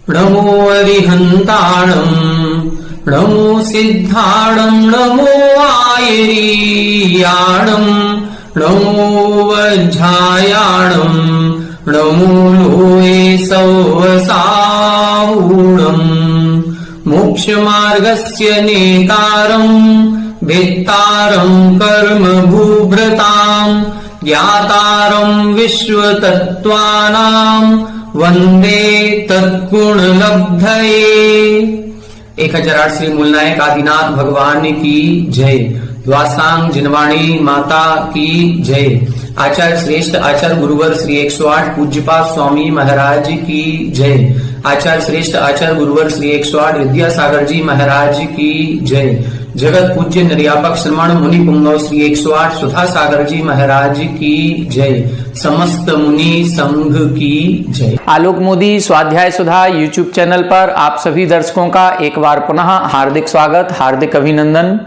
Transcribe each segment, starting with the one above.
नमो अरिहन्ताणं नमो सिद्धाणं नमो आयरीयाणं नमो वज्रायाणं नमो लोये सौवसावूणं मोक्षमार्गस्य नेतारं भेत्तारं कर्मभूभृतां ज्ञातारं विश्वतत्त्वानां वंदे तत्गुणलब्धये। 1008 श्री मूलनायक आदिनाथ भगवान की जय। द्वासांग जिनवाणी माता की जय। आचार्य श्रेष्ठ आचार्य गुरुवर श्री 108 पूज्यपाद स्वामी महाराज की जय। आचार्य श्रेष्ठ आचार्य गुरुवर श्री 108 विद्यासागर जी महाराज की जय। जगत पूज्य निर्यापक श्रमण मुनि पुंगव श्री 108 सुधा सागर जी महाराज की जय। समस्त मुनि संघ की जय। आलोक मोदी स्वाध्याय सुधा यूट्यूब चैनल पर आप सभी दर्शकों का एक बार पुनः हार्दिक स्वागत, हार्दिक अभिनंदन।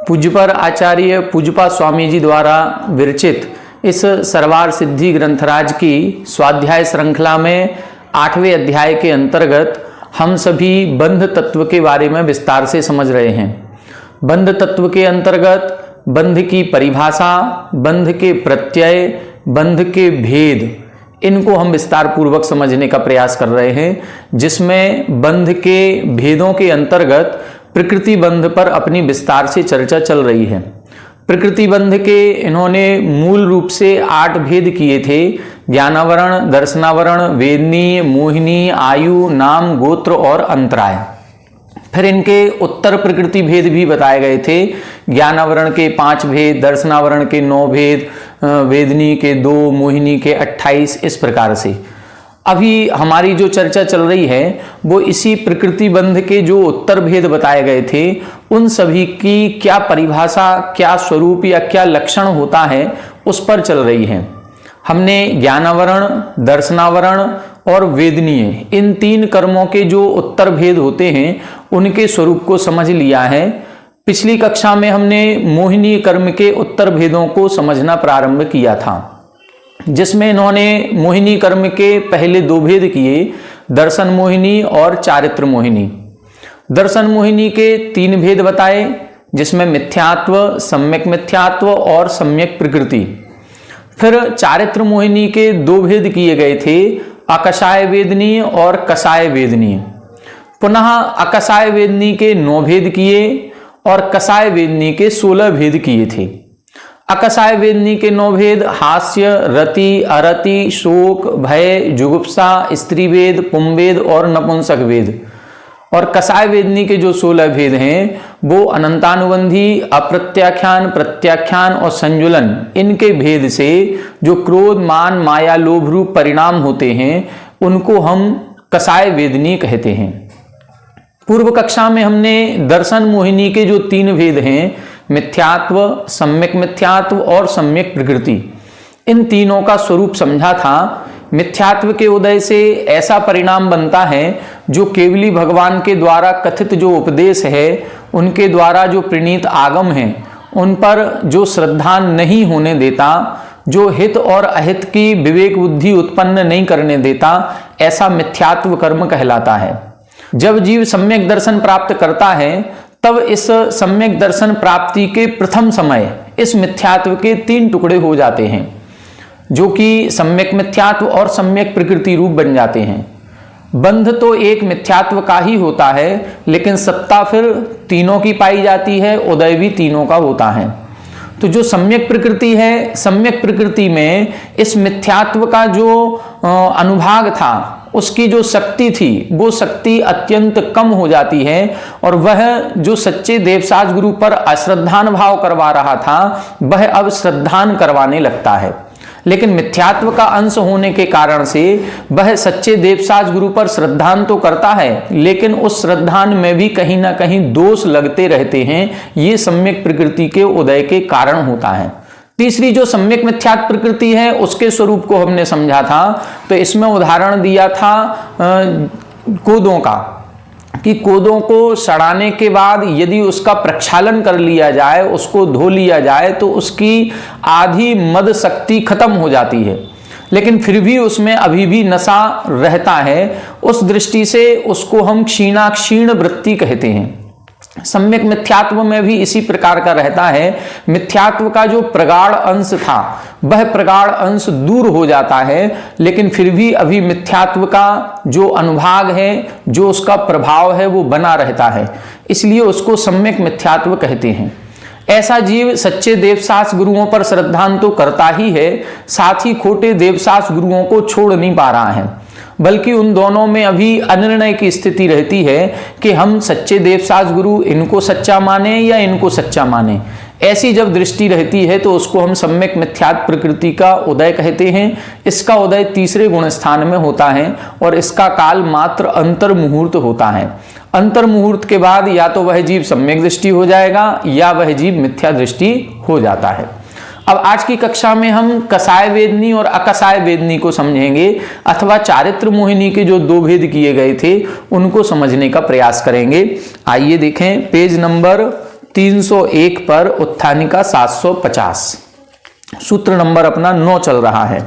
पूज्यपर आचार्य पूज्यपाद स्वामी जी द्वारा विरचित इस सरवार सिद्धि ग्रंथराज की स्वाध्याय श्रृंखला में 8वें अध्याय के अंतर्गत हम सभी बंध तत्व के बारे में विस्तार से समझ रहे हैं। बंध तत्व के अंतर्गत बंध की परिभाषा, बंध के प्रत्यय, बंध के भेद, इनको हम विस्तार पूर्वक समझने का प्रयास कर रहे हैं, जिसमें बंध के भेदों के अंतर्गत प्रकृति बंध पर अपनी विस्तार से चर्चा चल रही है। प्रकृति बंध के इन्होंने मूल रूप से 8 भेद किए थे: ज्ञानावरण, दर्शनावरण, वेदनी, मोहिनी, आयु, नाम, गोत्र और अंतराय। फिर इनके उत्तर प्रकृति भेद भी बताए गए थे। ज्ञानावरण के 5 भेद, दर्शनावरण के 9 भेद, वेदनी के 2, मोहिनी के 28, इस प्रकार से। अभी हमारी जो चर्चा चल रही है वो इसी प्रकृति बंध के जो उत्तर भेद बताए गए थे उन सभी की क्या परिभाषा, क्या स्वरूप या क्या लक्षण होता है उस पर चल रही है। हमने ज्ञानावरण, दर्शनावरण और वेदनीय, इन 3 कर्मों के जो उत्तर भेद होते हैं उनके स्वरूप को समझ लिया है। पिछली कक्षा में हमने मोहिनी कर्म के उत्तर भेदों को समझना प्रारंभ किया था, जिसमें इन्होंने मोहिनी कर्म के पहले 2 भेद किए: दर्शन मोहिनी और चारित्र मोहिनी। दर्शन मोहिनी के 3 भेद बताए, जिसमें मिथ्यात्व, सम्यक मिथ्यात्व और सम्यक प्रकृति। फिर चारित्र मोहिनी के 2 भेद किए गए थे: अकषाय वेदनी और कषाय वेदनी। पुनः अकषाय वेदनी के 9 भेद किए और कषाय वेदनी के 16 भेद किए थे। अकषाय वेदनी के 9 भेद हास्य, रति, अरति, शोक, भय, जुगुप्सा, स्त्रीवेद, पुंवेद और नपुंसक वेद। और कषाय वेदनी के जो 16 भेद हैं वो अनंतानुबंधी, अप्रत्याख्यान, प्रत्याख्यान और संजुलन, इनके भेद से जो क्रोध, मान, माया, लोभ रूप परिणाम होते हैं उनको हम कषाय वेदनी कहते हैं। पूर्व कक्षा में हमने दर्शन मोहिनी के जो 3 भेद हैं, मिथ्यात्व, सम्यक मिथ्यात्व और सम्यक प्रकृति, इन तीनों का स्वरूप समझा था। मिथ्यात्व के उदय से ऐसा परिणाम बनता है जो केवली भगवान के द्वारा कथित जो उपदेश है, उनके द्वारा जो प्रणीत आगम है, उन पर जो श्रद्धा नहीं होने देता, जो हित और अहित की विवेक बुद्धि उत्पन्न नहीं करने देता, ऐसा मिथ्यात्व कर्म कहलाता है। जब जीव सम्यक दर्शन प्राप्त करता है तब इस सम्यक दर्शन प्राप्ति के प्रथम समय इस मिथ्यात्व के 3 टुकड़े हो जाते हैं, जो कि सम्यक मिथ्यात्व और सम्यक प्रकृति रूप बन जाते हैं। बंध तो एक मिथ्यात्व का ही होता है, लेकिन सत्ता फिर तीनों की पाई जाती है, उदय भी तीनों का होता है। तो जो सम्यक प्रकृति है, सम्यक प्रकृति में इस मिथ्यात्व का जो अनुभाग था, उसकी जो शक्ति थी वो शक्ति अत्यंत कम हो जाती है और वह जो सच्चे देवसाज गुरु पर अश्रद्धान भाव करवा रहा था वह अब श्रद्धान करवाने लगता है। लेकिन मिथ्यात्व का अंश होने के कारण से वह सच्चे देवसाज गुरु पर श्रद्धान तो करता है, लेकिन उस श्रद्धान में भी कहीं ना कहीं दोष लगते रहते हैं। ये सम्यक प्रकृति के उदय के कारण होता है। तीसरी जो सम्यक मिथ्यात्व प्रकृति है उसके स्वरूप को हमने समझा था। तो इसमें उदाहरण दिया था कोदों का, कि कोदों को सड़ाने के बाद यदि उसका प्रक्षालन कर लिया जाए, उसको धो लिया जाए, तो उसकी आधी मद शक्ति खत्म हो जाती है। लेकिन फिर भी उसमें अभी भी नशा रहता है, उस दृष्टि से उसको हम क्षीणाक्षीण वृत्ति कहते हैं। सम्यक मिथ्यात्व में भी इसी प्रकार का रहता है। मिथ्यात्व का जो प्रगाढ़ अंश था वह प्रगाढ़ अंश दूर हो जाता है, लेकिन फिर भी अभी मिथ्यात्व का जो अनुभाग है, जो उसका प्रभाव है, वो बना रहता है, इसलिए उसको सम्यक मिथ्यात्व कहते हैं। ऐसा जीव सच्चे देवशास्त्र गुरुओं पर श्रद्धान तो करता ही है, साथ ही खोटे देवशास्त्र गुरुओं को छोड़ नहीं पा रहा है, बल्कि उन दोनों में अभी अनिर्णय की स्थिति रहती है कि हम सच्चे देवशास्त्र गुरु इनको सच्चा माने या इनको सच्चा माने। ऐसी जब दृष्टि रहती है तो उसको हम सम्यक मिथ्यात्व प्रकृति का उदय कहते हैं। इसका उदय तीसरे गुण स्थान में होता है और इसका काल मात्र अंतर मुहूर्त होता है। अंतर मुहूर्त के बाद या तो वह जीव सम्यक दृष्टि हो जाएगा या वह जीव मिथ्या दृष्टि हो जाता है। अब आज की कक्षा में हम कसाय वेदनी और अकसाय वेदनी को समझेंगे, अथवा चारित्र मोहिनी के जो दो भेद किए गए थे उनको समझने का प्रयास करेंगे। आइए देखें पेज नंबर 301 पर उत्थानिका 750, सूत्र नंबर अपना 9 चल रहा है।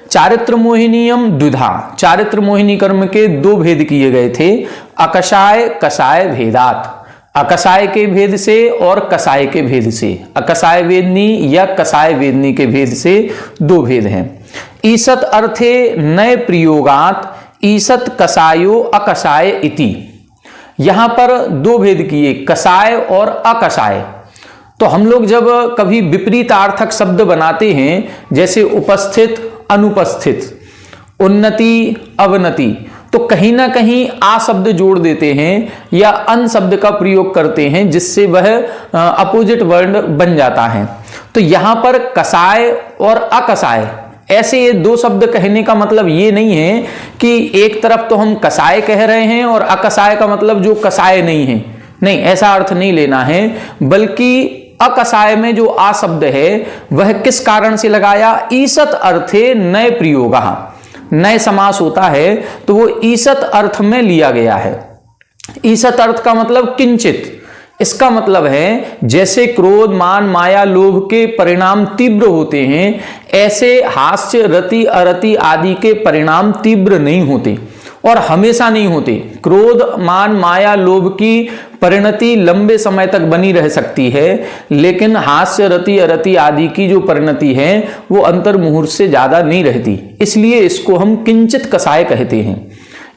चारित्र मोहिनीयम द्विधा, चारित्र मोहिनी कर्म के दो भेद किए गए थे, अकसाय कसाय भेदात, अकसाय के भेद से और कसाय के भेद से। अकसाय वेदनी या कसाय वेदनी के भेद से दो भेद हैं। ईसत अर्थे नए प्रयोगात ईसत कसायो अकसाय इति, यहां पर दो भेद किए, कसाय और अकसाय। तो हम लोग जब कभी विपरीतार्थक शब्द बनाते हैं, जैसे उपस्थित अनुपस्थित, उन्नति अवनति, तो कहीं ना कहीं आ शब्द जोड़ देते हैं या अन शब्द का प्रयोग करते हैं, जिससे वह अपोजिट वर्ड बन जाता है। तो यहां पर कसाय और अकसाय, ऐसे ये दो शब्द कहने का मतलब ये नहीं है कि एक तरफ तो हम कसाय कह रहे हैं और अकसाय का मतलब जो कसाय नहीं है, नहीं, ऐसा अर्थ नहीं लेना है। बल्कि अकसाय में जो आ शब्द है वह किस कारण से लगाया, ईसत अर्थे नए प्रयोगा, नए समास होता है तो वो ईसत अर्थ में लिया गया है। ईसत अर्थ का मतलब किंचित, इसका मतलब है जैसे क्रोध मान माया लोभ के परिणाम तीव्र होते हैं, ऐसे हास्य रति अरति आदि के परिणाम तीव्र नहीं होते और हमेशा नहीं होते। क्रोध मान माया लोभ की परिणति लंबे समय तक बनी रह सकती है, लेकिन हास्य रति अरति आदि की जो परिणति है वो अंतर मुहूर्त से ज्यादा नहीं रहती, इसलिए इसको हम किंचित कसाय कहते हैं,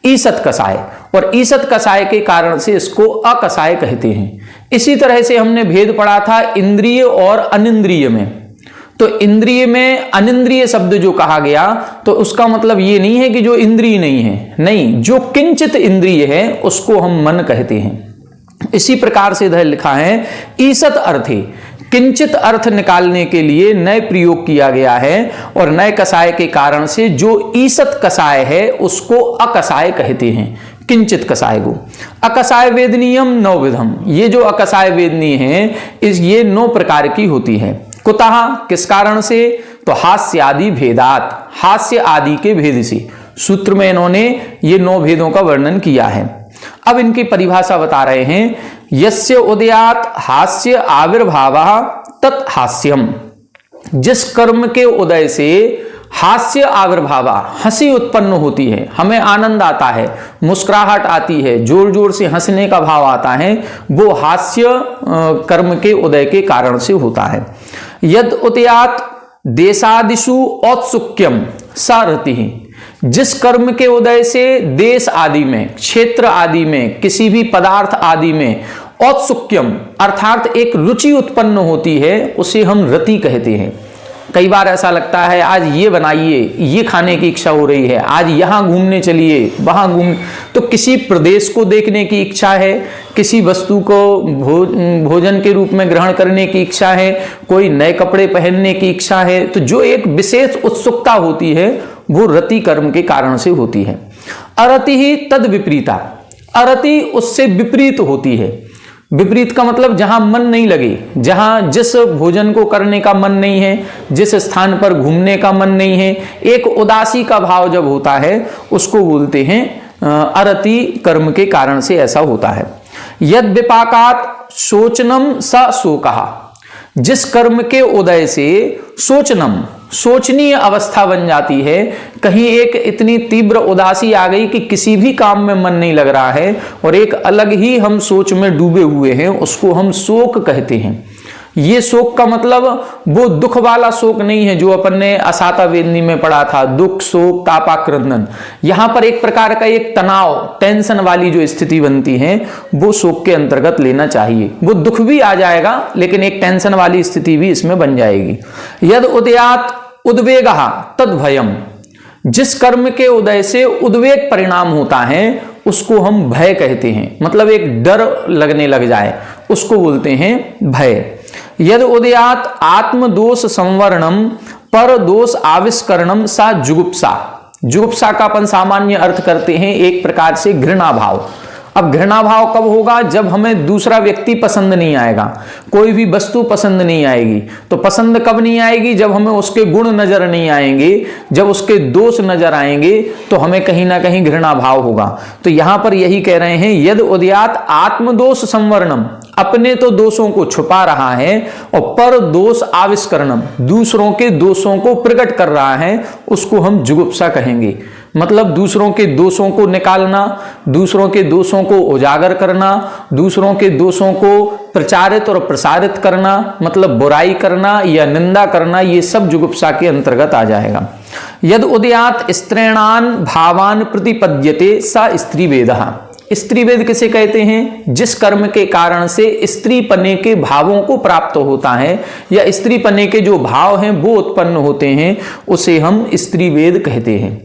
ईसत कसाय। और ईसत कसाय के कारण से इसको अकसाय कहते हैं। इसी तरह से हमने भेद पढ़ा था इंद्रिय और अनिंद्रिय में। तो इंद्रिय में अनिंद्रिय शब्द जो कहा गया तो उसका मतलब ये नहीं है कि जो इंद्रिय नहीं है, नहीं, जो किंचित इंद्रिय है उसको हम मन कहते हैं। इसी प्रकार से इधर लिखा है ईसत अर्थे, किंचित अर्थ निकालने के लिए नए प्रयोग किया गया है और नए कसाय के कारण से जो ईसत कसाय है उसको अकसाय कहते हैं, किंचित कसाय को। अकसाय वेदनीयम नवविधम, ये जो अकसाय वेदनी है ये 9 प्रकार की होती है। कुतः, किस कारण से, तो हास्य आदि भेदात, हास्य आदि के भेद से। सूत्र में इन्होंने ये 9 भेदों का वर्णन किया है। अब इनकी परिभाषा बता रहे हैं। यस्य उदयात हास्य आविर्भावः तत् हास्यम, जिस कर्म के उदय से हास्य आविर्भावा, हंसी उत्पन्न होती है, हमें आनंद आता है, मुस्कुराहट आती है, जोर जोर से हंसने का भाव आता है, वो हास्य कर्म के उदय के कारण से होता है। यद उदयात देशादिषु औत्सुक्यम सारथिः, जिस कर्म के उदय से देश आदि में, क्षेत्र आदि में, किसी भी पदार्थ आदि में औत्सुक्यम अर्थात एक रुचि उत्पन्न होती है, उसे हम रति कहते हैं। कई बार ऐसा लगता है आज ये बनाइए, ये खाने की इच्छा हो रही है, आज यहाँ घूमने चलिए, वहाँ घूम, तो किसी प्रदेश को देखने की इच्छा है, किसी वस्तु को भोजन के रूप में ग्रहण करने की इच्छा है, कोई नए कपड़े पहनने की इच्छा है, तो जो एक विशेष उत्सुकता होती है वो रति कर्म के कारण से होती है। अरति ही तद विपरीता, अरति उससे विपरीत होती है। विपरीत का मतलब जहां मन नहीं लगे, जहां जिस भोजन को करने का मन नहीं है, जिस स्थान पर घूमने का मन नहीं है, एक उदासी का भाव जब होता है उसको बोलते हैं अरति कर्म के कारण से ऐसा होता है। यद विपाकात शोचनम स शोकः, जिस कर्म के उदय से सोचनम, शोचनीय अवस्था बन जाती है, कहीं एक इतनी तीव्र उदासी आ गई कि किसी भी काम में मन नहीं लग रहा है और एक अलग ही हम सोच में डूबे हुए हैं, उसको हम शोक कहते हैं। ये शोक का मतलब वो दुख वाला शोक नहीं है जो अपन ने असाता वेदनी में पढ़ा था, दुख शोक तापाक्रंदन। यहां पर एक प्रकार का एक तनाव, टेंशन वाली जो स्थिति बनती है वो शोक के अंतर्गत लेना चाहिए। वो दुख भी आ जाएगा लेकिन एक टेंशन वाली स्थिति भी इसमें बन जाएगी। यद उदयात उद्वेगः तद भयम, जिस कर्म के उदय से उद्वेग परिणाम होता है उसको हम भय कहते हैं, मतलब एक डर लगने लग जाए उसको बोलते हैं भय। यद उदयात आत्मदोष संवरणम पर दोष आविष्करणम सा जुगुप्सा। जुगुप्सा का अपन सामान्य अर्थ करते हैं एक प्रकार से घृणा भाव। अब घृणा भाव कब होगा? जब हमें दूसरा व्यक्ति पसंद नहीं आएगा, कोई भी वस्तु पसंद नहीं आएगी। तो पसंद कब नहीं आएगी? जब हमें उसके गुण नजर नहीं आएंगे, जब उसके दोष नजर आएंगे तो हमें कहीं ना कहीं घृणा भाव होगा। तो यहां पर यही कह रहे हैं, यद उदयात आत्मदोष संवरणम, अपने तो दोषों को छुपा रहा है, और पर दोष आविष्करणम, दूसरों के दोषों को प्रकट कर रहा है, उसको हम जुगुप्सा कहेंगे। मतलब दूसरों के दोषों को निकालना, दूसरों के दोषों को उजागर करना, दूसरों के दोषों को प्रचारित और प्रसारित करना, मतलब बुराई करना या निंदा करना, ये सब जुगुप्सा के अंतर्गत आ जाएगा। यद उदयात स्त्रीणान भावान प्रतिपद्यते सा स्त्रीवेदः। स्त्रीवेद किसे कहते हैं? जिस कर्म के कारण से स्त्री पने के भावों को प्राप्त होता है या स्त्री पने के जो भाव हैं वो उत्पन्न होते हैं, उसे हम स्त्रीवेद कहते हैं।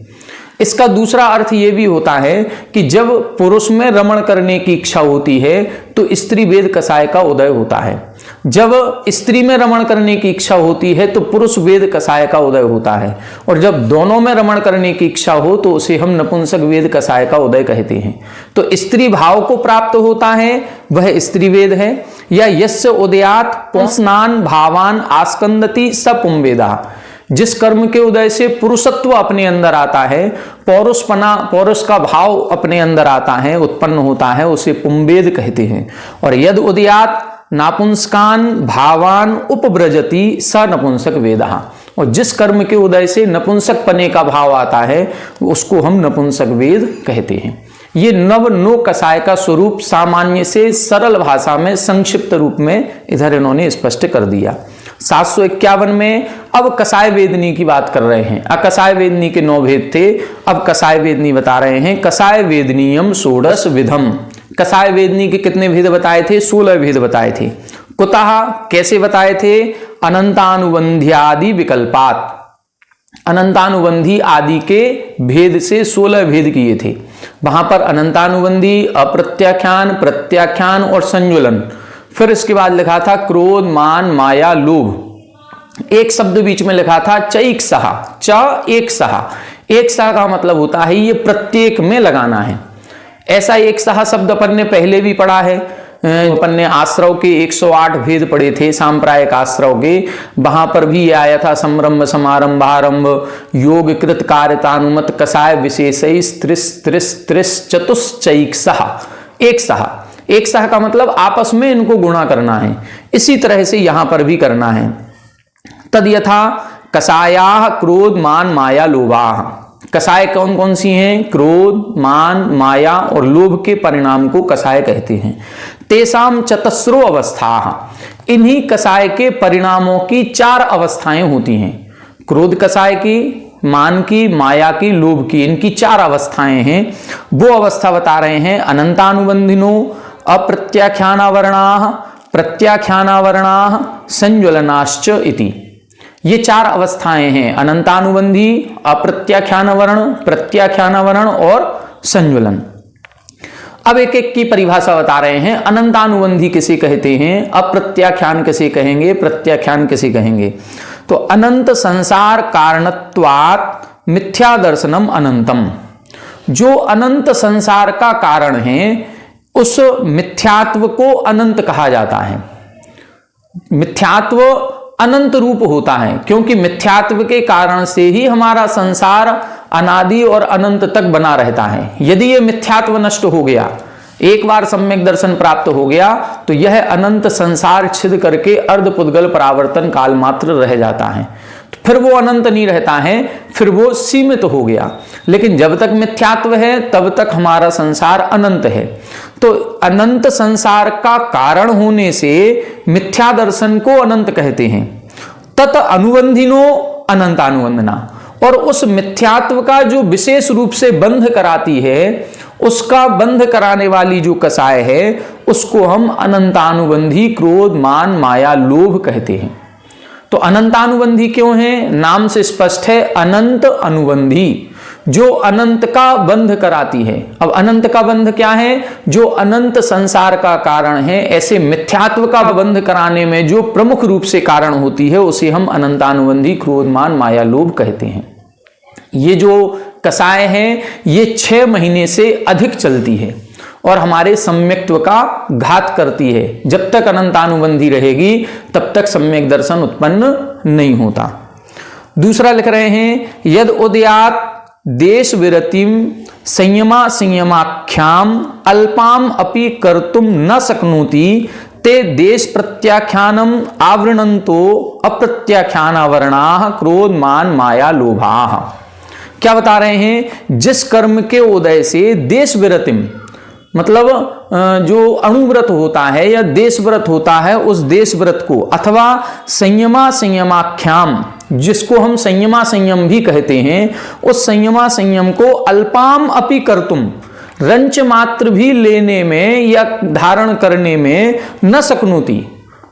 इसका दूसरा अर्थ यह भी होता है कि जब पुरुष में रमण करने की इच्छा होती है तो स्त्री वेद कसाय का उदय होता है, जब स्त्री में रमण करने की इच्छा होती है तो पुरुष वेद कसाय का उदय होता है, और जब दोनों में रमण करने की इच्छा हो तो उसे हम नपुंसक वेद कसाय का उदय कहते हैं। तो स्त्री भाव को प्राप्त होता है वह स्त्री वेद है। या यस्य उदयात पुंसनान भावान आस्कंदति स पुंवेदा, जिस कर्म के उदय से पुरुषत्व अपने अंदर आता है, पौरुषपना, पौरुष का भाव अपने अंदर आता है, उत्पन्न होता है, उसे पुंवेद कहते हैं। और यद उदयात नापुंसकान भावान उपब्रजति स नपुंसक वेदः, और जिस कर्म के उदय से नपुंसक पने का भाव आता है उसको हम नपुंसक वेद कहते हैं। ये नव नो कसाय का स्वरूप सामान्य से सरल भाषा में संक्षिप्त रूप में इधर इन्होंने स्पष्ट कर दिया। 751 में अब कसाय वेदनी की बात कर रहे हैं। अकसाय वेदनी के 9 भेद थे, अब कसाय वेदनी बता रहे हैं। कसाय वेदनीयम षोडश विधम। कसाय वेदनी के कितने भेद बताए थे? 16 भेद बताए थे। कुतः, कैसे बताए थे? अनंतानुबंध्यादि विकल्पात, अनंतानुबंधी आदि के भेद से 16 भेद किए थे। वहां पर अनंतानुबंधी, अप्रत्याख्यान, प्रत्याख्यान और संज्वलन। फिर इसके बाद लिखा था क्रोध, मान, माया, लोभ। एक शब्द बीच में लिखा था चैकसहा, च एक सहा। एक सहा का मतलब होता है ये प्रत्येक में लगाना है। ऐसा एक सहा शब्द अपन ने पहले भी पढ़ा है। अपन ने आश्रव के 108 भेद पढ़े थे, सांप्रायिक आश्रव के, वहां पर भी ये आया था समरंभ समारंभ आरंभ योग कृत कार्यतानुमत कसाय विशेष त्रिस चतुश्चैक सहा। एक सहा, एक सह का मतलब आपस में इनको गुणा करना है। इसी तरह से यहां पर भी करना है। तद यथा कसाया क्रोध, मान, माया, लोभाः। कसाय कौन कौन सी हैं? क्रोध, मान, माया और लोभ के परिणाम को कसाय कहते हैं। तेसाम चतस्रो अवस्थाः, इन्हीं कसाय के परिणामों की 4 अवस्थाएं होती हैं। क्रोध कसाय की, मान की, माया की, लोभ की, इनकी 4 अवस्थाएं हैं। वो अवस्था बता रहे हैं। अनंतानुबंधिनो अप्रत्याख्यानावरणाः, प्रत्याख्यानावरणाः, संज्वलनाश्च इति। ये 4 अवस्थाएं हैं, अनंतानुबंधी, अप्रत्याख्यानवर्ण, प्रत्याख्यानवर्ण और संज्वलन। अब एक एक की परिभाषा बता रहे हैं। अनंतानुबंधी किसे कहते हैं? अप्रत्याख्यान किसे कहेंगे? प्रत्याख्यान किसे कहेंगे? तो अनंत संसार कारणत्वात् मिथ्या दर्शनम अनंतम, जो अनंत संसार का कारण है उस मिथ्यात्व को अनंत कहा जाता है। मिथ्यात्व अनंत रूप होता है, क्योंकि मिथ्यात्व के कारण से ही हमारा संसार अनादि और अनंत तक बना रहता है। यदि ये मिथ्यात्व नष्ट हो गया, एक बार सम्यक दर्शन प्राप्त हो गया, तो यह अनंत संसार छिद करके अर्धपुद्गल परावर्तन काल मात्र रह जाता है। तो फिर वो अनंत नहीं रहता है, फिर वो सीमित हो गया। लेकिन जब तक मिथ्यात्व है तब तक हमारा संसार अनंत है। तो अनंत संसार का कारण होने से मिथ्या दर्शन को अनंत कहते हैं। तत् अनुबंधिनो अनंतानुबंधना, और उस मिथ्यात्व का जो विशेष रूप से बंध कराती है, उसका बंध कराने वाली जो कसाय है, उसको हम अनंतानुबंधी क्रोध मान माया लोभ कहते हैं। तो अनंतानुबंधी क्यों है? नाम से स्पष्ट है, अनंत अनुबंधी, जो अनंत का बंध कराती है। अब अनंत का बंध क्या है? जो अनंत संसार का कारण है। ऐसे मिथ्यात्व का बंध कराने में जो प्रमुख रूप से कारण होती है, उसे हम अनंतानुबंधी क्रोध मान माया लोभ कहते हैं। ये जो कसाय है, ये 6 महीने से अधिक चलती है और हमारे सम्यक्त्व का घात करती है। जब तक अनंतानुबंधी रहेगी तब तक सम्यक दर्शन उत्पन्न नहीं होता। दूसरा लिख रहे हैं, यद उदयात देश विरतिम संयमा संयमाख्याम अल्पाम अपि कर्तुम न शक्नोति ते देश प्रत्याख्यानम आवरणंतो अप्रत्याख्यानावरणाः क्रोध मान माया लोभाः। क्या बता रहे हैं? जिस कर्म के उदय से देश विरतिम, मतलब जो अणुव्रत होता है या देश व्रत होता है, उस देश व्रत को, अथवा संयमा संयमाख्याम, जिसको हम संयमा संयम भी कहते हैं, उस संयमा संयम को अल्पाम अपि कर्तुम, रंच मात्र भी लेने में या धारण करने में न शक्नोति,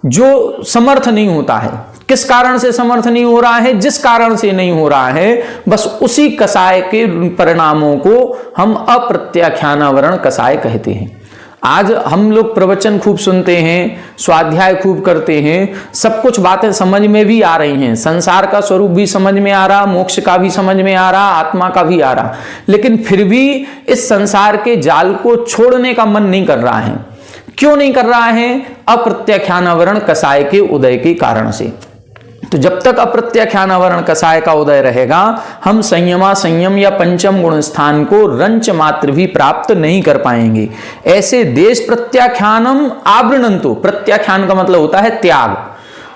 जो समर्थ नहीं होता है। किस कारण से समर्थ नहीं हो रहा है? जिस कारण से नहीं हो रहा है, बस उसी कसाय के परिणामों को हम अप्रत्याख्यानावरण कसाय कहते हैं। आज हम लोग प्रवचन खूब सुनते हैं, स्वाध्याय खूब करते हैं, सब कुछ बातें समझ में भी आ रही हैं, संसार का स्वरूप भी समझ में आ रहा, मोक्ष का भी समझ में आ रहा, आत्मा का भी आ रहा, लेकिन फिर भी इस संसार के जाल को छोड़ने का मन नहीं कर रहा है। क्यों नहीं कर रहा है? अप्रत्याख्यानावरण कसाय के उदय के कारण से। तो जब तक अप्रत्याख्यानावरण कसाय का उदय रहेगा, हम संयमा संयम या पंचम गुण स्थान को रंच मात्र भी प्राप्त नहीं कर पाएंगे। ऐसे देश प्रत्याख्यानम आवरणंतो, प्रत्याख्यान का मतलब होता है त्याग,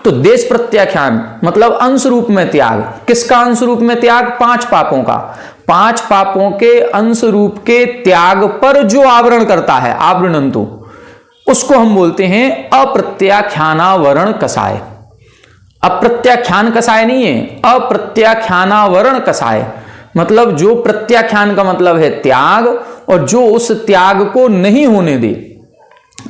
तो देश प्रत्याख्यान मतलब अंश रूप में त्याग। किसका अंश रूप में त्याग? 5 पापों का। 5 पापों के अंश रूप के त्याग पर जो आवरण करता है, आवरणंतो, उसको हम बोलते हैं अप्रत्याख्यानावरण कसाय। अप्रत्याख्यान कसाय नहीं है, अप्रत्याख्यानावरण कसाय, मतलब जो प्रत्याख्यान का मतलब है त्याग, और जो उस त्याग को नहीं होने दे।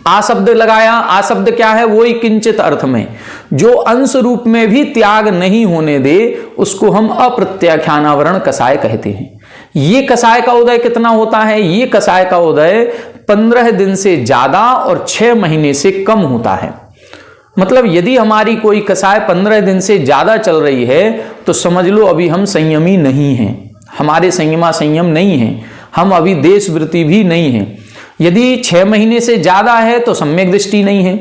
आ शब्द लगाया, आ शब्द क्या है? वो ही किंचित अर्थ में, जो अंश रूप में भी त्याग नहीं होने दे, उसको हम अप्रत्याख्यानावरण कसाय कहते हैं। ये कसाय का उदय कितना होता है? ये कसाय का उदय 15 दिन से ज्यादा और 6 महीने से कम होता है। मतलब यदि हमारी कोई कसाय 15 दिन से ज्यादा चल रही है, तो समझ लो अभी हम संयमी नहीं हैं, हमारे संयमा संयम नहीं है, हम अभी देश वृत्ति भी नहीं है। यदि 6 महीने से ज्यादा है तो सम्यक दृष्टि नहीं है,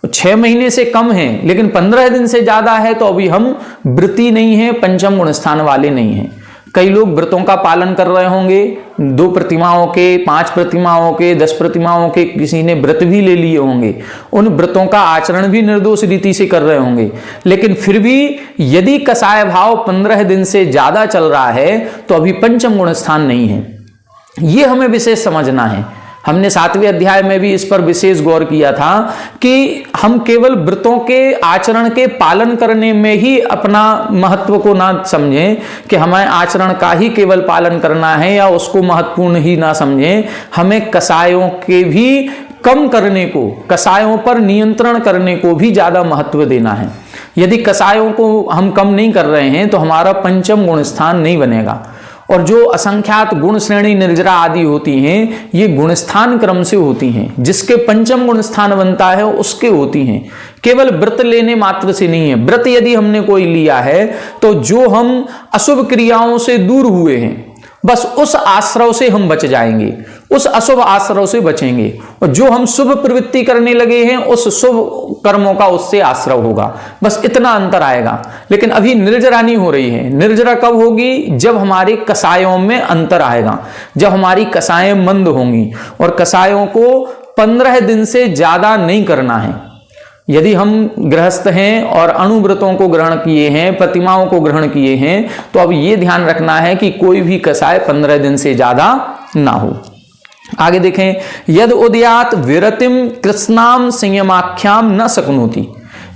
6 महीने से कम है लेकिन 15 दिन से ज्यादा है तो अभी हम वृत्ति नहीं है, पंचम गुण स्थान वाले नहीं हैं। कई लोग व्रतों का पालन कर रहे होंगे, 2 प्रतिमाओं के, 5 प्रतिमाओं के, 10 प्रतिमाओं के, किसी ने व्रत भी ले लिए होंगे, उन व्रतों का आचरण भी निर्दोष रीति से कर रहे होंगे, लेकिन फिर भी यदि कसाय भाव 15 दिन से ज्यादा चल रहा है तो अभी पंचम गुण स्थान नहीं है। ये हमें विशेष समझना है। हमने 7वें अध्याय में भी इस पर विशेष गौर किया था कि हम केवल व्रतों के आचरण के पालन करने में ही अपना महत्व को ना समझें कि हमें आचरण का ही केवल पालन करना है या उसको महत्वपूर्ण ही ना समझें। हमें कसायों के भी कम करने को, कसायों पर नियंत्रण करने को भी ज्यादा महत्व देना है। यदि कसायों को हम कम नहीं कर रहे हैं तो हमारा पंचम गुण स्थान नहीं बनेगा। और जो असंख्यात गुण श्रेणी निर्जरा आदि होती हैं, ये गुणस्थान क्रम से होती हैं। जिसके पंचम गुण स्थान बनता है उसके होती हैं, केवल व्रत लेने मात्र से नहीं है। व्रत यदि हमने कोई लिया है तो जो हम अशुभ क्रियाओं से दूर हुए हैं, बस उस आश्रव से हम बच जाएंगे, उस अशुभ आश्रव से बचेंगे, और जो हम शुभ प्रवृत्ति करने लगे हैं उस शुभ कर्मों का उससे आश्रव होगा। बस इतना अंतर आएगा। लेकिन अभी निर्जरा नहीं हो रही है। निर्जरा कब होगी? जब हमारे कसायों में अंतर आएगा, जब हमारी कसाएं मंद होंगी। और कसायों को 15 दिन से ज्यादा नहीं करना है। यदि हम गृहस्थ हैं और अणुव्रतों को ग्रहण किए हैं, प्रतिमाओं को ग्रहण किए हैं, तो अब ये ध्यान रखना है कि कोई भी कसाय 15 दिन से ज्यादा ना हो। आगे देखें, यद उदयात विरतिम कृष्णाम संयमाख्याम न शक्नोति,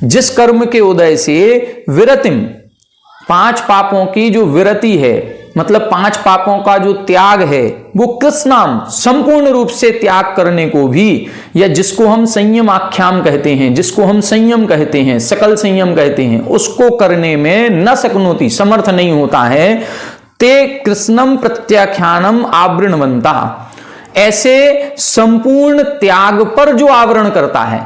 जिस कर्म के उदय से विरतिम 5 पापों की जो विरति है, मतलब 5 पापों का जो त्याग है, वो कृष्णाम संपूर्ण रूप से त्याग करने को भी, या जिसको हम संयम आख्याम कहते हैं, जिसको हम संयम कहते हैं, सकल संयम कहते हैं, उसको करने में न शक्नोति, समर्थ नहीं होता है, ते कृष्णम प्रत्याख्यानम आवरणवंता, ऐसे संपूर्ण त्याग पर जो आवरण करता है,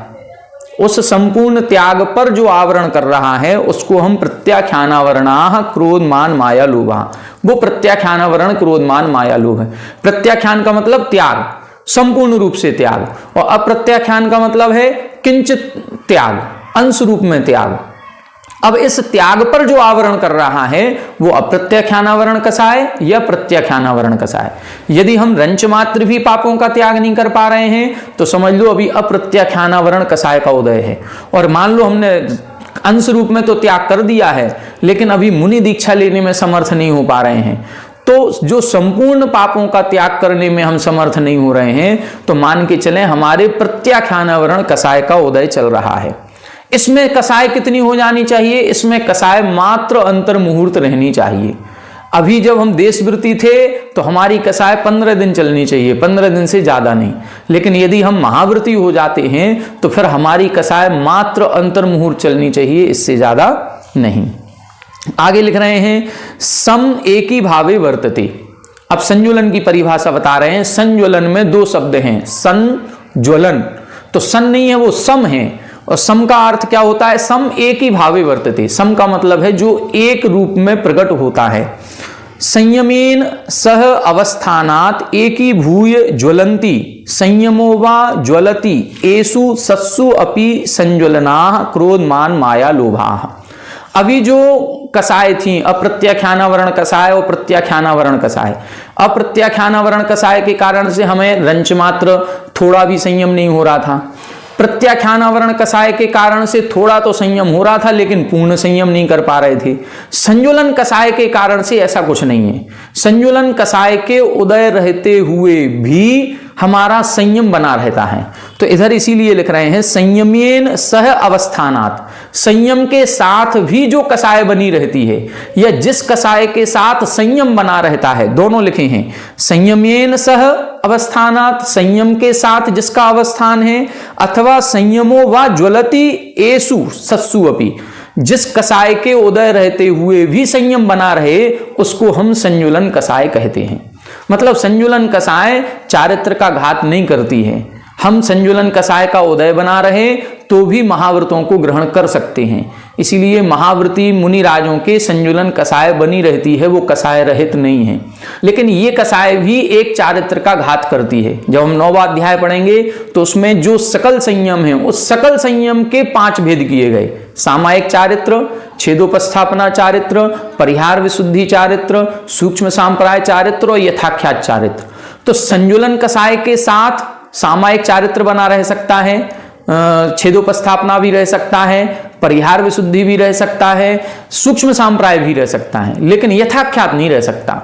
उस संपूर्ण त्याग पर जो आवरण कर रहा है, उसको हम प्रत्याख्यानावरणाः क्रोध मान माया लोभा, वो प्रत्याख्यानावरण क्रोध मान माया लोभ है। प्रत्याख्यान का मतलब त्याग, संपूर्ण रूप से त्याग, और अप्रत्याख्यान का मतलब है किंचित त्याग, अंश रूप में त्याग। अब इस त्याग पर जो आवरण कर रहा है वो अप्रत्याख्यानावरण कसाय या प्रत्याख्यानावरण कसाय। यदि हम रंच मात्र भी पापों का त्याग नहीं कर पा रहे हैं तो समझ लो अभी अप्रत्याख्यानावरण कसाय का उदय है। और मान लो हमने अंश रूप में तो त्याग कर दिया है लेकिन अभी मुनि दीक्षा लेने में समर्थ नहीं हो पा रहे हैं, तो जो संपूर्ण पापों का त्याग करने में हम समर्थ नहीं हो रहे हैं तो मान के चलें हमारे प्रत्याख्यानावरण कसाय का उदय चल रहा है। इसमें कसाय कितनी हो जानी चाहिए? इसमें कसाय मात्र अंतर मुहूर्त रहनी चाहिए। अभी जब हम देशवृत्ति थे तो हमारी कसाय 15 दिन चलनी चाहिए, 15 दिन से ज्यादा नहीं। लेकिन यदि हम महाव्रती हो जाते हैं तो फिर हमारी कसाय मात्र अंतर मुहूर्त चलनी चाहिए, इससे ज्यादा नहीं। आगे लिख रहे हैं सम एकी भावे वर्तते। अब संज्वलन की परिभाषा बता रहे हैं। संज्वलन में 2 शब्द हैं, संज्वलन, तो सन नहीं है वो सम है। और सम का अर्थ क्या होता है? सम एक ही भावे वर्तते। सम का मतलब है जो एक रूप में प्रकट होता है। संयमेन सह अवस्थानात एकी भूय ज्वलंती संयमो वा ज्वलति एषु सत्सु अपि संज्वलनाः क्रोधमान माया लोभाः। अभी जो कसाय थी अप्रत्याख्यानावरण कसाय और प्रत्याख्यानावरण कसाय, अप्रत्याख्यानावरण कसाय के कारण से हमें रंच मात्र थोड़ा भी संयम नहीं हो रहा था। प्रत्याख्यानावरण कसाय के कारण से थोड़ा तो संयम हो रहा था लेकिन पूर्ण संयम नहीं कर पा रहे थे। संज्वलन कसाय के कारण से ऐसा कुछ नहीं है। संज्वलन कसाय के उदय रहते हुए भी हमारा संयम बना रहता है। तो इधर इसीलिए लिख रहे हैं संयमेन सह अवस्थानात, संयम के साथ भी जो कसाय बनी रहती है या जिस कसाय के साथ संयम बना रहता है, दोनों लिखे हैं। संयमेन सह अवस्थानात, संयम के साथ जिसका अवस्थान है, अथवा संयमो वा ज्वलति एषु सत्सु अपि, जिस कसाय के उदय रहते हुए भी संयम बना रहे उसको हम संज्वलन कसाय कहते हैं। मतलब संज्वलन कसाय चारित्र का घात नहीं करती है। हम संज्वलन कसाय का उदय बना रहे तो भी महाव्रतों को ग्रहण कर सकते हैं। इसीलिए महाव्रती मुनि राजों के संज्वलन कसाय बनी रहती है, वो कसाय रहित नहीं है। लेकिन ये कसाय भी एक चारित्र का घात करती है। जब हम 9वां अध्याय पढ़ेंगे तो उसमें जो सकल संयम है उस सकल संयम के 5 भेद किए गए। सामायिक चारित्र, छेदोपस्थापना चारित्र, परिहार विशुद्धि चारित्र, सूक्ष्म सांप्राय चारित्र और यथाख्यात चारित्र। तो संज्वलन कसाय के साथ सामायिक चारित्र बना रह सकता है, छेदोपस्थापना भी रह सकता है, परिहार विशुद्धि भी रह सकता है, सूक्ष्म सांप्राय भी रह सकता है, लेकिन यथाख्यात नहीं रह सकता।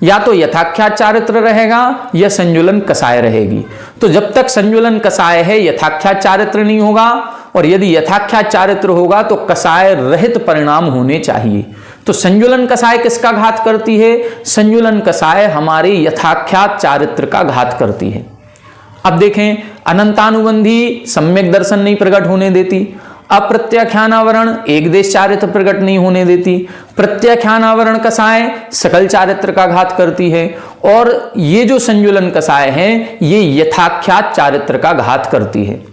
या तो यथाख्यात चारित्र रहेगा या संज्वलन कसाय रहेगी। तो जब तक संज्वलन कसाय है यथाख्यात चारित्र नहीं होगा, और यदि यथाख्यात चारित्र होगा तो कसाय रहित परिणाम होने चाहिए। तो संज्वलन कसाय किसका घात करती है? संज्वलन कसाय हमारे यथाख्यात चारित्र का घात करती है। अब देखें, अनंतानुबंधी सम्यक दर्शन नहीं प्रकट होने देती, अप्रत्याख्यानावरण एक देश चारित्र प्रकट नहीं होने देती, प्रत्याख्यानावरण कसाय सकल चारित्र का घात करती है, और ये जो संज्वलन कसाय है ये यथाख्यात चारित्र का घात करती है।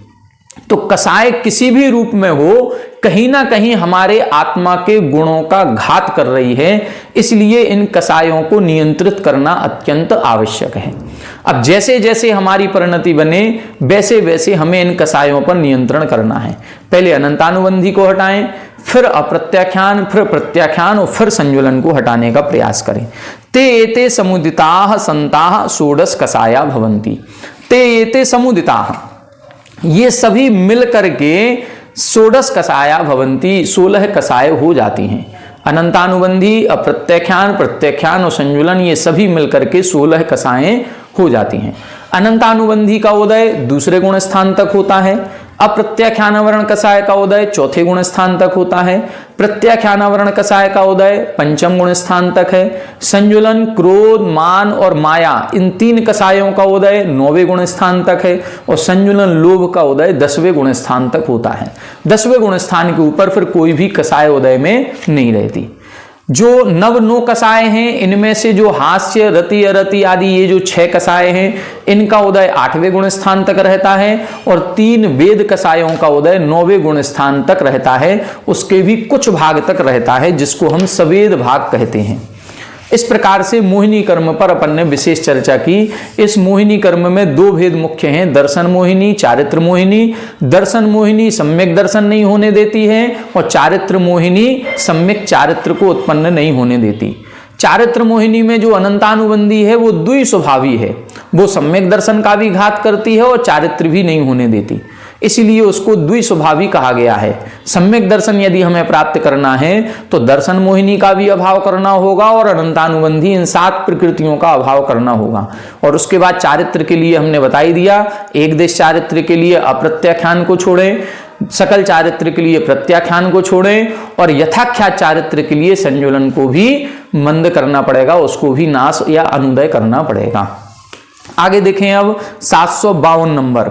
तो कसाय किसी भी रूप में हो कहीं ना कहीं हमारे आत्मा के गुणों का घात कर रही है, इसलिए इन कसायों को नियंत्रित करना अत्यंत आवश्यक है। अब जैसे जैसे हमारी परिणति बने वैसे वैसे हमें इन कसायों पर नियंत्रण करना है। पहले अनंतानुबंधी को हटाएं, फिर अप्रत्याख्यान, फिर प्रत्याख्यान और फिर संज्वलन को हटाने का प्रयास करें। ते एते समुदिताः संताः षोडश कसाया भवन्ति। ते एते समुदिताः, ये सभी मिल करके षोडश कषाया भवंती, 16 कषाय हो जाती हैं। अनंतानुबंधी, अप्रत्याख्यान, प्रत्याख्यान और संजुलन, ये सभी मिलकर के 16 कषाएं हो जाती हैं। अनंतानुबंधी का उदय दूसरे गुण स्थान तक होता है। अप्रत्याख्यानवर्ण कषाय का उदय चौथे गुण स्थान तक होता है। प्रत्याख्यानवर्ण कषाय का उदय पंचम गुण स्थान तक है। संजुलन, क्रोध, मान और माया, इन 3 कषायों का उदय 9वें गुण स्थान तक है। और संजुलन, लोभ का उदय 10वें गुण स्थान तक होता है। 10वें गुण स्थान के ऊपर फिर कोई भी कषाय उदय में नहीं रहती। जो नव 9 कषाय हैं, इनमें से जो हास्य, रति, अरति आदि ये जो 6 कषाय हैं, इनका उदय 8वें गुण स्थान तक रहता है। और 3 वेद कषायों का उदय 9वें गुण स्थान तक रहता है। उसके भी कुछ भाग तक रहता है, जिसको हम सवेद भाग कहते हैं। इस प्रकार से मोहिनी कर्म पर अपन ने विशेष चर्चा की। इस मोहिनी कर्म में 2 भेद मुख्य हैं, दर्शन मोहिनी, चारित्र मोहिनी। दर्शन मोहिनी सम्यक दर्शन नहीं होने देती है और चारित्र मोहिनी सम्यक चारित्र को उत्पन्न नहीं होने देती। चारित्र मोहिनी में जो अनंतानुबंधी है वो द्विस्वभावी है, वो सम्यक दर्शन का भी घात करती है और चारित्र भी नहीं होने देती, इसीलिए उसको द्विस्वभावी कहा गया है। सम्यक दर्शन यदि हमें प्राप्त करना है तो दर्शन मोहिनी का भी अभाव करना होगा और अनंतानुबंधी इन 7 प्रकृतियों का अभाव करना होगा। और उसके बाद चारित्र के लिए हमने बता ही दिया, एक देश चारित्र के लिए अप्रत्याख्यान को छोड़ें, सकल चारित्र के लिए प्रत्याख्यान को छोड़ें और यथाख्यात चारित्र के लिए संजुलन को भी मंद करना पड़ेगा, उसको भी नाश या अनुदय करना पड़ेगा। आगे देखें अब 752 नंबर,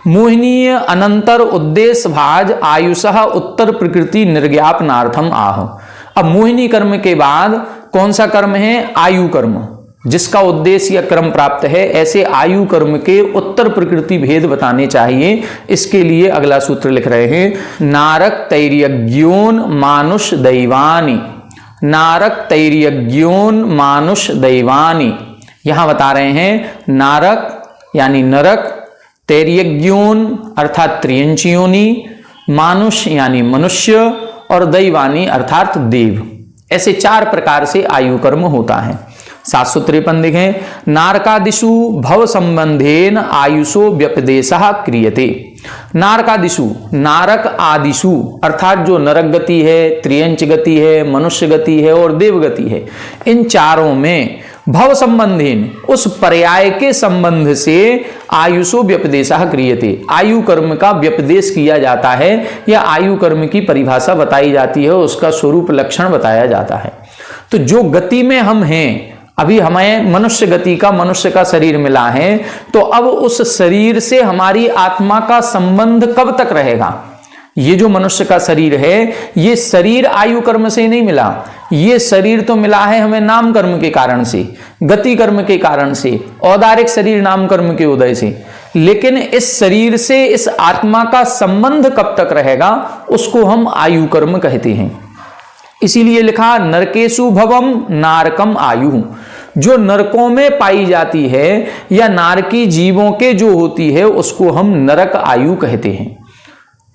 मोहिनीय अनंतर उद्देश्य भाज आयुषः उत्तर प्रकृति निर्ज्ञापनार्थम आह। अब मोहिनी कर्म के बाद कौन सा कर्म है? आयु कर्म, जिसका उद्देश्य या क्रम प्राप्त है। ऐसे आयु कर्म के उत्तर प्रकृति भेद बताने चाहिए। इसके लिए अगला सूत्र लिख रहे हैं, नारक तैर्यज्ञोन मानुष दैवानी। नारक तैर्यज्ञोन मानुष दैवानी, यहां बता रहे हैं नारक यानी नरक, तैर्यज्ञोन अर्थात त्रियंचियोनी, मानुष यानी मनुष्य और दैवानी अर्थात देव। ऐसे 4 प्रकार से आयु कर्म होता है। 753 देखें, नारकादिषु भव संबंधेन आयुषो व्यपदेशः क्रियते। नारकादिषु, नारक आदिषु अर्थात जो नरक गति है, त्रियंच गति है, मनुष्य गति है और देव गति है, इन चारों में भव संबंधेन उस पर्याय के संबंध से आयुषो व्यपदेशः क्रियते, आयु कर्म का व्यपदेश किया जाता है या आयु कर्म की परिभाषा बताई जाती है, उसका स्वरूप लक्षण बताया जाता है। तो जो गति में हम हैं, अभी हमें मनुष्य गति का, मनुष्य का शरीर मिला है, तो अब उस शरीर से हमारी आत्मा का संबंध कब तक रहेगा? ये जो मनुष्य का शरीर है, ये शरीर आयु कर्म से नहीं मिला, ये शरीर तो मिला है हमें नाम कर्म के कारण से, गति कर्म के कारण से, औदारिक शरीर नाम कर्म के उदय से। लेकिन इस शरीर से इस आत्मा का संबंध कब तक रहेगा, उसको हम आयु कर्म कहते हैं। इसीलिए लिखा, नरकेशु भवम नारकम आयु। जो नरकों में पाई जाती है या नारकी जीवों के जो होती है, उसको हम नरक आयु कहते हैं।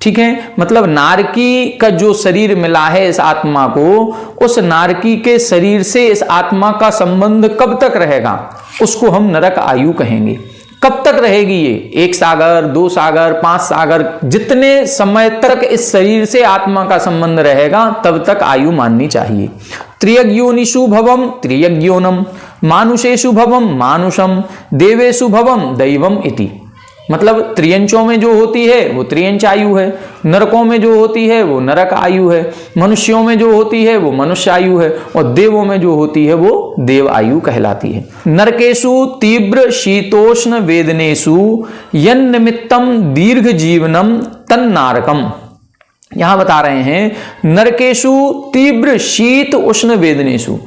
ठीक है, मतलब नारकी का जो शरीर मिला है इस आत्मा को, उस नारकी के शरीर से इस आत्मा का संबंध कब तक रहेगा, उसको हम नरक आयु कहेंगे। कब तक रहेगी ये? 1 सागर, 2 सागर, 5 सागर, जितने समय तक इस शरीर से आत्मा का संबंध रहेगा तब तक आयु माननी चाहिए। त्रियज्ञोनिषु भवम त्रियज्ञोनम, मानुषेषु भवम मानुषम, देवेषु भवम दैवम इति। मतलब त्रियंचों में जो होती है वो त्रियंच आयु है, नरकों में जो होती है वो नरक आयु है, मनुष्यों में जो होती है वो मनुष्य आयु है और देवों में जो होती है वो देव आयु कहलाती है। नरकेशु तीव्र शीतोष्ण वेदनेषु यन्निमित्तम दीर्घ जीवनम तन्नारकम। यहां बता रहे हैं, नरकेशु तीव्र शीत उष्ण वेदनेषु,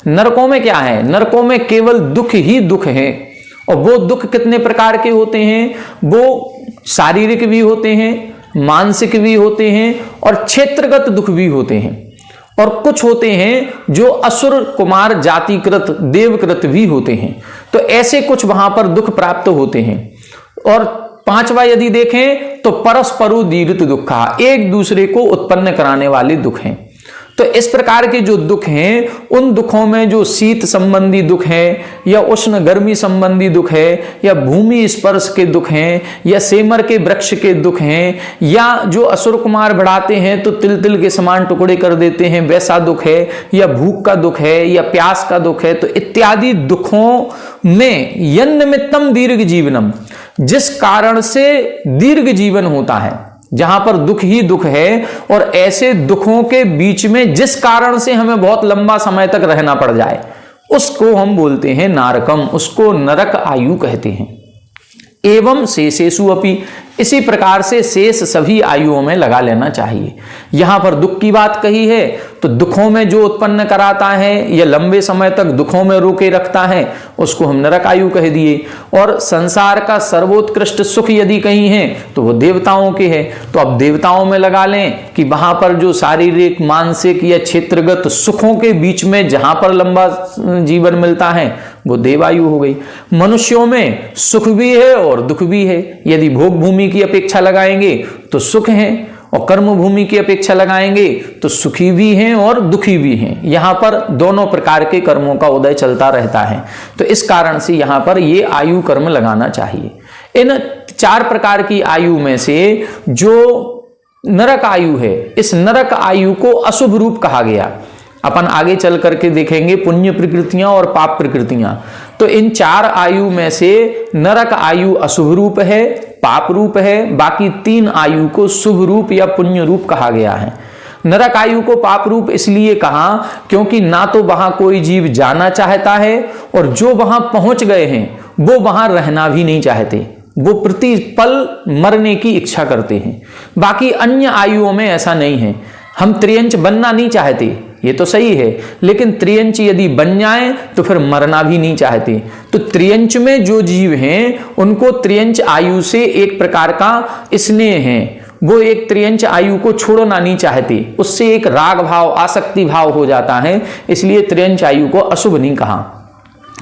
नरकों में क्या है? नरकों में केवल दुख ही दुख है। और वो दुख कितने प्रकार के होते हैं? वो शारीरिक भी होते हैं, मानसिक भी होते हैं और क्षेत्रगत दुख भी होते हैं। और कुछ होते हैं जो असुर कुमार जातिकृत देवकृत भी होते हैं। तो ऐसे कुछ वहां पर दुख प्राप्त होते हैं। और 5वां यदि देखें तो परस्परो दीरित दुखा, एक दूसरे को उत्पन्न कराने वाले दुख हैं। तो इस प्रकार के जो दुख हैं, उन दुखों में जो शीत संबंधी दुख है, या उष्ण गर्मी संबंधी दुख है, या भूमि स्पर्श के दुख हैं, या सेमर के वृक्ष के दुख हैं, या जो असुर कुमार बढ़ाते हैं तो तिल तिल के समान टुकड़े कर देते हैं, वैसा दुख है, या भूख का दुख है, या प्यास का दुख है, तो इत्यादि दुखों में यन्निमित्तम दीर्घ जीवनम, जिस कारण से दीर्घ जीवन होता है, जहां पर दुख ही दुख है, और ऐसे दुखों के बीच में जिस कारण से हमें बहुत लंबा समय तक रहना पड़ जाए, उसको हम बोलते हैं नारकम, उसको नरक आयु कहते हैं। एवं शेषेषु अपि, इसी प्रकार से शेष सभी आयुओं में लगा लेना चाहिए। यहां पर दुख की बात कही है, तो दुखों में जो उत्पन्न कराता है या लंबे समय तक दुखों में रोके रखता है, उसको हम नरक आयु कह दिए। और संसार का सर्वोत्कृष्ट सुख यदि कहीं है तो वो देवताओं के है, तो अब देवताओं में लगा लें कि वहां पर जो शारीरिक, मानसिक या क्षेत्रगत सुखों के बीच में जहां पर लंबा जीवन मिलता है वो देवायु हो गई। मनुष्यों में सुख भी है और दुख भी है। यदि भोग भूमि की अपेक्षा लगाएंगे तो सुख है, और कर्म भूमि की अपेक्षा लगाएंगे तो सुखी भी हैं और दुखी भी हैं। यहां पर दोनों प्रकार के कर्मों का उदय चलता रहता है, तो इस कारण से यहां पर ये आयु कर्म लगाना चाहिए। इन 4 प्रकार की आयु में से जो नरक आयु है, इस नरक आयु को अशुभ रूप कहा गया। अपन आगे चल करके देखेंगे पुण्य प्रकृतियां और पाप प्रकृतियां। तो इन 4 आयु में से नरक आयु अशुभ रूप है, पाप रूप है, बाकी 3 आयु को शुभ रूप या पुण्य रूप कहा गया है। नरक आयु को पाप रूप इसलिए कहा क्योंकि ना तो वहां कोई जीव जाना चाहता है, और जो वहां पहुंच गए हैं वो वहां रहना भी नहीं चाहते, वो प्रतिपल मरने की इच्छा करते हैं। बाकी अन्य आयुओं में ऐसा नहीं है। हम त्रियंच बनना नहीं चाहते, ये तो सही है, लेकिन त्रियंच यदि बन जाए तो फिर मरना भी नहीं चाहते। तो त्रियंच में जो जीव हैं उनको त्रियंच आयु से एक प्रकार का स्नेह है, वो एक त्रियंच आयु को छोड़ना नहीं चाहते, उससे एक राग भाव, आसक्ति भाव हो जाता है, इसलिए त्रियंच आयु को अशुभ नहीं कहा।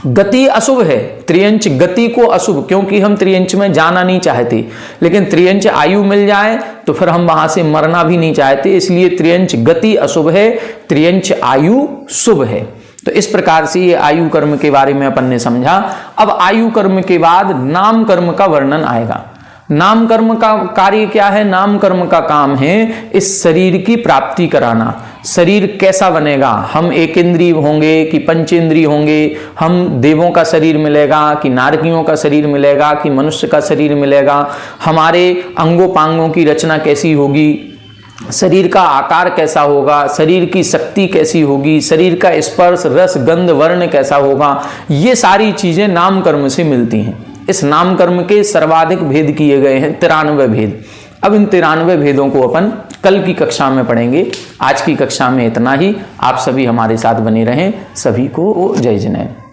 गति अशुभ है, त्रियंच गति को अशुभ, क्योंकि हम त्रियंच में जाना नहीं चाहते, लेकिन त्रियंच आयु मिल जाए तो फिर हम वहां से मरना भी नहीं चाहते, इसलिए त्रियंच गति अशुभ है, त्रियंच आयु शुभ है। तो इस प्रकार से ये आयु कर्म के बारे में अपन ने समझा। अब आयु कर्म के बाद नाम कर्म का वर्णन आएगा। नाम कर्म का कार्य क्या है? नाम कर्म का काम है इस शरीर की प्राप्ति कराना। शरीर कैसा बनेगा? हम एक इंद्रिय होंगे कि पंचेंद्रिय होंगे? हम देवों का शरीर मिलेगा कि नारकियों का शरीर मिलेगा कि मनुष्य का शरीर मिलेगा? हमारे अंगोपांगों की रचना कैसी होगी? शरीर का आकार कैसा होगा? शरीर की शक्ति कैसी होगी? शरीर का स्पर्श, रस, गंध, वर्ण कैसा होगा? ये सारी चीजें नाम कर्म से मिलती हैं। इस नाम कर्म के सर्वाधिक भेद किए गए हैं, 93 भेद। अब इन 93 भेदों को अपन कल की कक्षा में पढ़ेंगे। आज की कक्षा में इतना ही। आप सभी हमारे साथ बने रहें। सभी को जय जिनेंद्र।